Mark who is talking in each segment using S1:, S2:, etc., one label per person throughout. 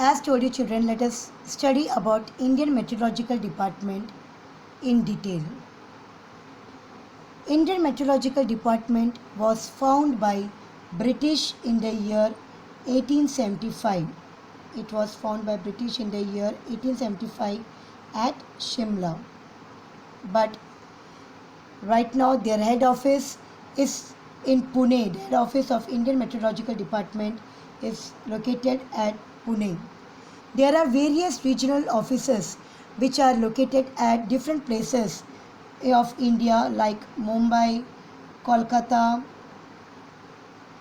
S1: As told you children, let us study about Indian Meteorological Department in detail. Indian Meteorological Department was founded by British in the year 1875. It was founded by British in the year 1875 at Shimla. But right now their head office is in Pune. The head office of Indian Meteorological Department is located at Pune. There are various regional offices which are located at different places of India like Mumbai, Kolkata,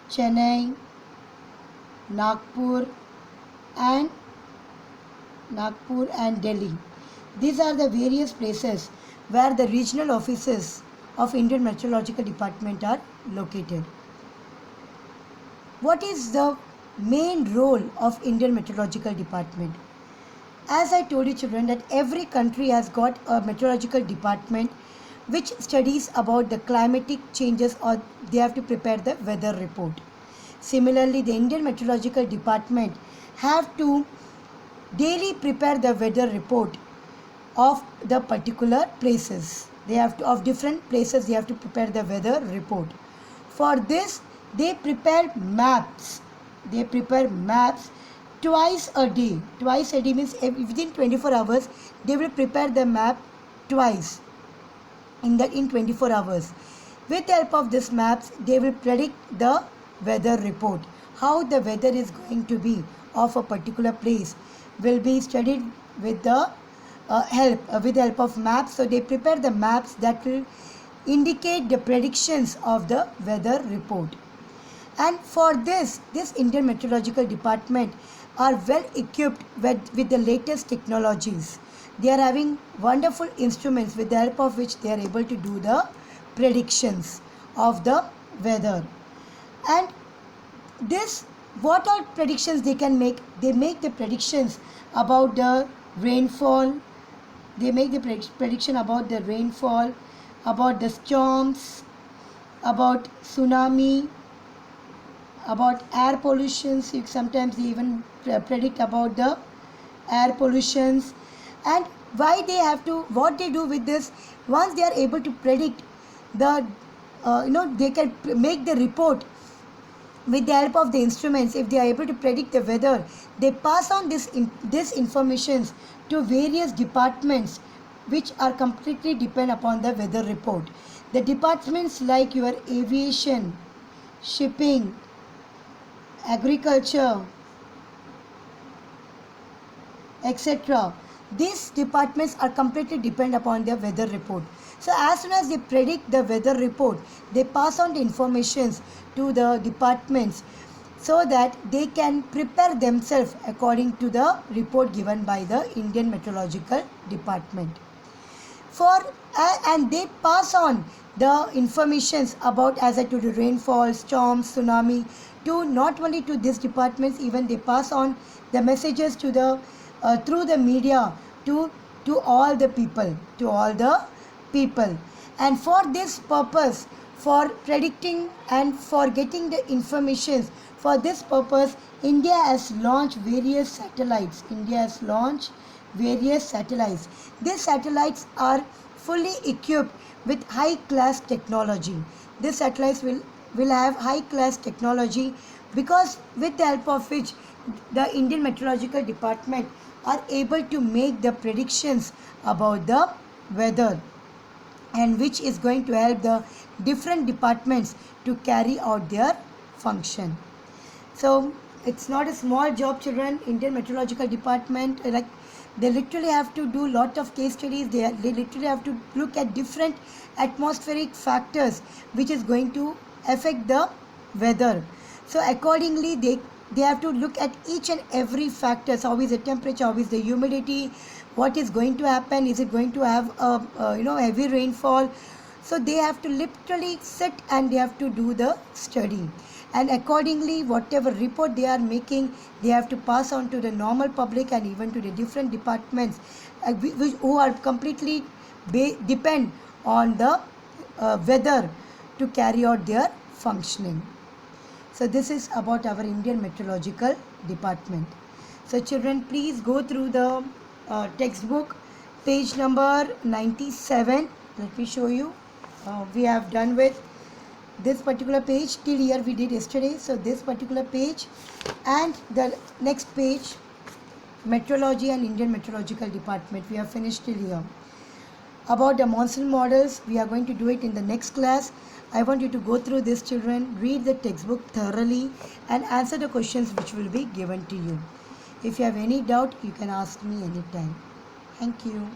S1: Chennai, Nagpur and Delhi. These are the various places where the regional offices of Indian Meteorological Department are located. What is the main role of Indian Meteorological Department? As I told you children that every country has got a meteorological department which studies about the climatic changes or they have to prepare the weather report. Similarly, the Indian Meteorological Department have to daily prepare the weather report of the particular places. They have to, of different places they have to prepare the weather report. For this, they prepare maps. They prepare maps twice a day. Twice a day means within 24 hours, they will prepare the map twice in 24 hours. With the help of these maps, they will predict the weather report. How the weather is going to be of a particular place will be studied with the help of maps. So they prepare the maps that will indicate the predictions of the weather report. And for this Indian Meteorological Department are well equipped with the latest technologies. They are having wonderful instruments with the help of which they are able to do the predictions of the weather. And this, what all predictions they can make? They make the predictions about the rainfall. They make the prediction about the rainfall, about the storms, about tsunami, about air pollution. Sometimes they even predict about the air pollutions. And why they have to, what they do with this, once they are able to predict the, they can make the report with the help of the instruments. If they are able to predict the weather, they pass on this information to various departments which are completely depend upon the weather report. The departments like your aviation, shipping, agriculture, etc. These departments are completely depend upon their weather report. So as soon as they predict the weather report, they pass on the informations to the departments so that they can prepare themselves according to the report given by the Indian Meteorological Department. And they pass on the informations about, as I told you, rainfall, storms, tsunami, to not only to these departments, even they pass on the messages to the through the media to all the people, and for this purpose, for predicting and for getting the information, for this purpose India has launched various satellites. These satellites are fully equipped with high class technology. These satellites will have high class technology, because with the help of which the Indian Meteorological Department are able to make the predictions about the weather, and which is going to help the different departments to carry out their function. So it's not a small job children. Indian Meteorological Department, like, they literally have to do lot of case studies. They literally have to look at different atmospheric factors which is going to affect the weather. So accordingly they have to look at each and every factors. How is the temperature, how is the humidity, what is going to happen, is it going to have a heavy rainfall. So they have to literally sit and they have to do the study, and accordingly whatever report they are making, they have to pass on to the normal public and even to the different departments who are completely depend on the weather to carry out their functioning. So this is about our Indian Meteorological Department. So children, please go through the textbook, page number 97. Let me show you. We have done with this particular page till here we did yesterday. So this particular page and the next page, Meteorology and Indian Meteorological Department, we have finished till here. About the monsoon models, we are going to do it in the next class. I want you to go through this, children, read the textbook thoroughly and answer the questions which will be given to you. If you have any doubt, you can ask me anytime. Thank you.